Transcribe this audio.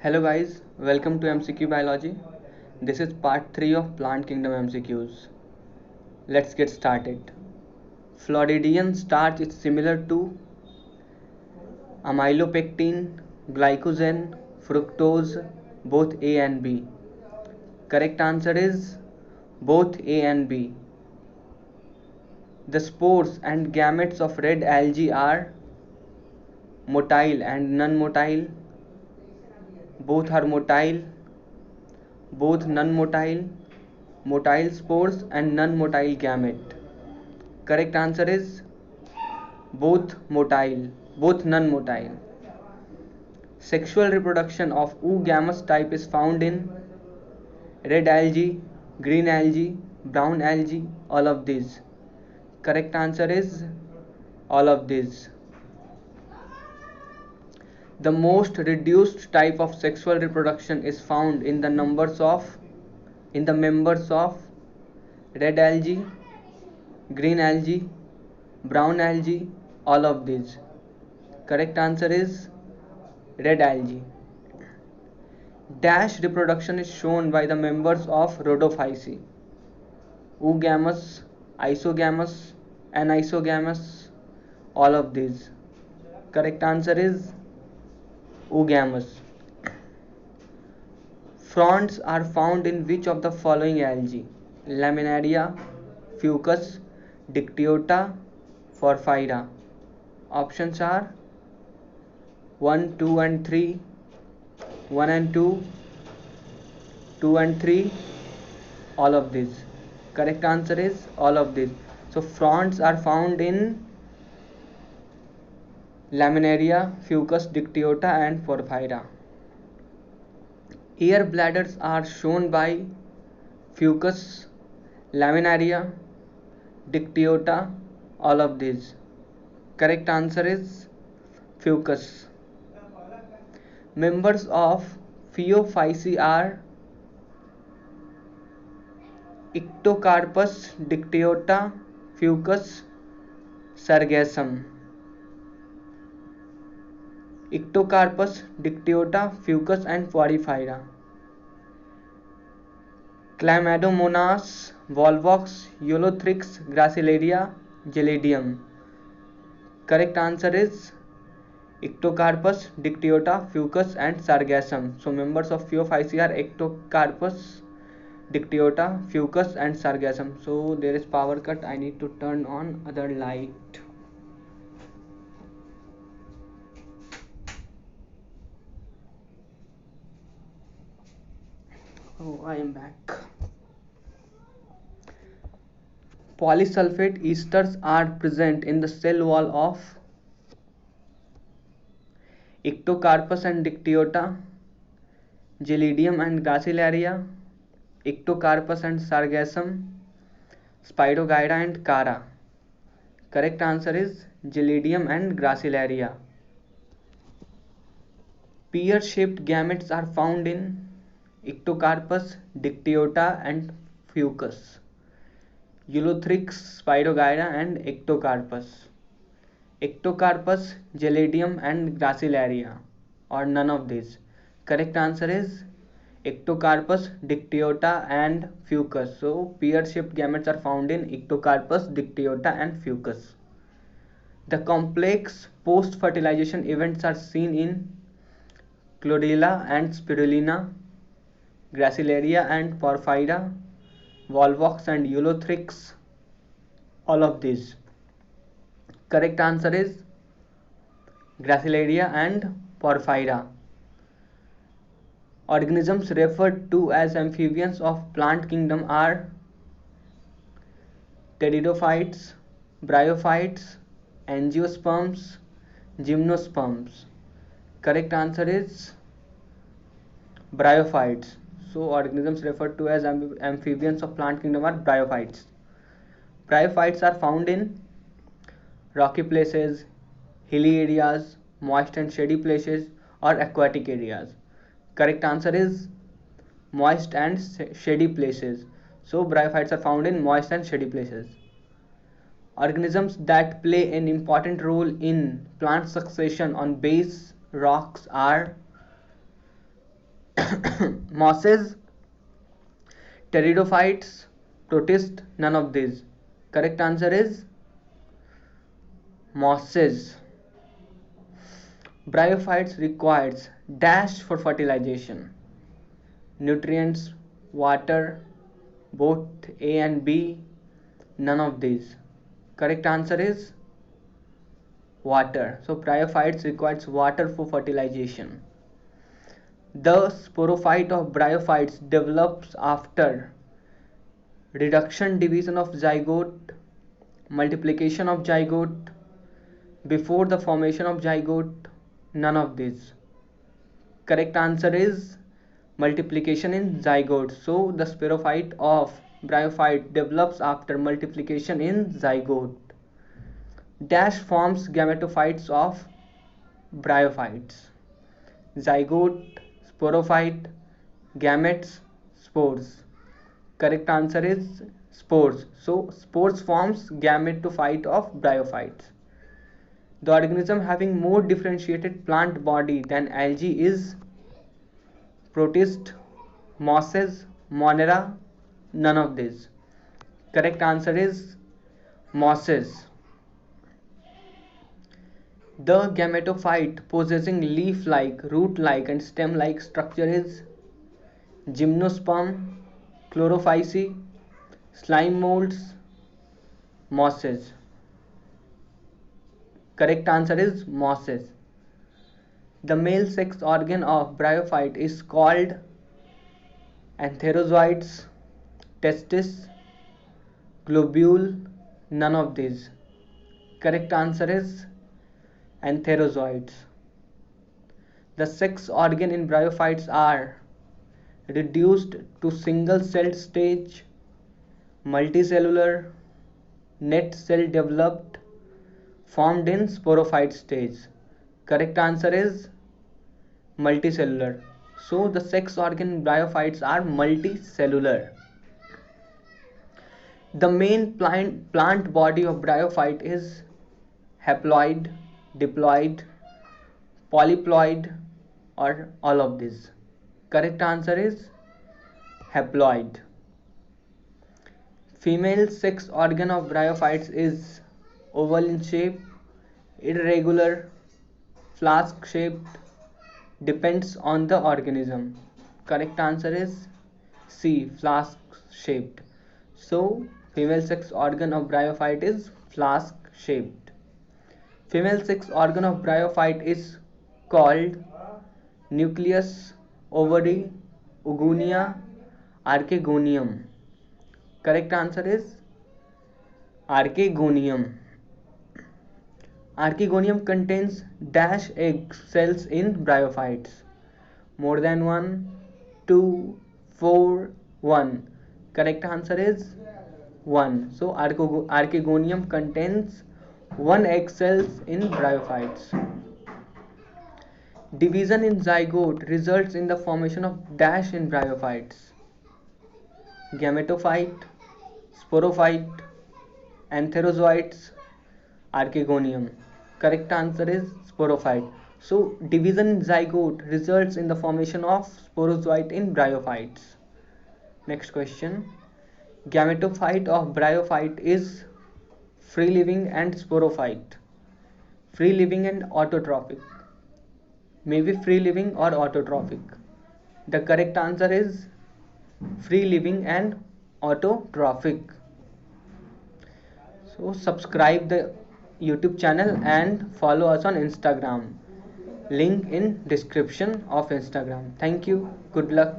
Hello guys, welcome to MCQ Biology. This is part 3 of Plant Kingdom MCQs. Let's get started. Floridian starch is similar to amylopectin, glycogen, fructose, both A and B. Correct answer is both A and B. The spores and gametes of red algae are motile and non-motile. Both are motile, both non-motile, motile spores and non-motile gamete. Correct answer is both motile, both non-motile. Sexual reproduction of oogamous type is found in red algae, green algae, brown algae, all of these. Correct answer is all of these. The most reduced type of sexual reproduction is found in the members of red algae, green algae, brown algae, all of these. Correct answer is red algae. Dash reproduction is shown by the members of Rhodophyceae: oogamous, isogamous, anisogamous, all of these. Correct answer is oogamous. Fronds are found in which of the following algae? Laminaria, Fucus, Dictyota, Porphyra. Options are 1, 2 and 3, 1 and 2, 2 and 3, all of these. Correct answer is all of these. So fronds are found in Laminaria, Fucus, Dictyota and Porphyra. Air bladders are shown by Fucus, Laminaria, Dictyota, all of these. Correct answer is Fucus. Members of Phaeophyceae are Ictocarpus, Dictyota, Fucus, Sargassum. Ictocarpus, Dictyota, Fucus and Porphyra. Chlamydomonas, Volvox, Ulothrix, Gracilaria, Gelidium. Correct answer is Ictocarpus, Dictyota, Fucus and Sargassum. So members of Phaeophyceae are Ictocarpus, Dictyota, Fucus and Sargassum. So there is power cut. I need to turn on other light. Oh, I am back. Polysulfate esters are present in the cell wall of Ictocarpus and Dictyota, Gelidium and Gracilaria, Ictocarpus and Sargassum, Spirogyra and Cara. Correct answer is Gelidium and Gracilaria. Pear-shaped gametes are found in Ictocarpus, Dictyota and Fucus, Ulothrix, Spirogyra and Ictocarpus. Ictocarpus, Gelidium and Gracilaria, or none of these. Correct answer is Ictocarpus, Dictyota and Fucus. So pear-shaped gametes are found in Ictocarpus, Dictyota and Fucus. The complex post-fertilization events are seen in Chlorella and Spirulina, Gracilaria and Porphyra, Volvox and Ulothrix, all of these. Correct answer is Gracilaria and Porphyra. Organisms referred to as amphibians of plant kingdom are pteridophytes, bryophytes, angiosperms, gymnosperms. Correct answer is bryophytes. So organisms referred to as amphibians of plant kingdom are bryophytes. Bryophytes are found in rocky places, hilly areas, moist and shady places, or aquatic areas. Correct answer is moist and shady places. So bryophytes are found in moist and shady places. Organisms that play an important role in plant succession on base rocks are Mosses, pteridophytes, protists, none of these. Correct answer is mosses. Bryophytes requires dash for fertilization. Nutrients, water, both A and B, none of these. Correct answer is water. So bryophytes requires water for fertilization. The sporophyte of bryophytes develops after reduction division of zygote, multiplication of zygote, before the formation of zygote, none of these. Correct answer is multiplication in zygote. So the sporophyte of bryophyte develops after multiplication in zygote. Dash forms gametophytes of bryophytes. Zygote, sporophyte, gametes, spores. Correct answer is spores. So spores forms gametophyte of bryophytes. The organism having more differentiated plant body than algae is protist, mosses, monera, none of these. Correct answer is mosses. The gametophyte possessing leaf-like, root-like and stem-like structure is gymnosperm, chlorophyce, slime molds, mosses. Correct answer is mosses. The male sex organ of bryophyte is called antherozoids, testis, globule, none of these. Correct answer is antherozoids. The sex organ in bryophytes are reduced to single celled stage, multicellular, net cell developed, formed in sporophyte stage. Correct answer is multicellular. So the sex organ in bryophytes are multicellular. The main plant body of bryophyte is haploid, diploid, polyploid, or all of these. Correct answer is haploid. Female sex organ of bryophytes is oval in shape, irregular, flask shaped, depends on the organism. Correct answer is C, flask shaped. So female sex organ of bryophyte is flask shaped. Female sex organ of bryophyte is called nucleus, ovary, oogonia, archegonium. Correct answer is archegonium. Archegonium contains dash egg cells in bryophytes. More than 1, 2, 4, 1. Correct answer is 1. So archegonium contains 1 egg cells in bryophytes. Division in zygote results in the formation of dash in bryophytes. Gametophyte, sporophyte, antherozoites, archegonium. Correct answer is sporophyte. So division in zygote results in the formation of sporozoite in bryophytes. Next question. Gametophyte of bryophyte is free living and sporophyte. Free living and autotrophic. Maybe free living or autotrophic. The correct answer is free living and autotrophic. So subscribe the YouTube channel and follow us on Instagram. Link in description of Instagram. Thank you. Good luck.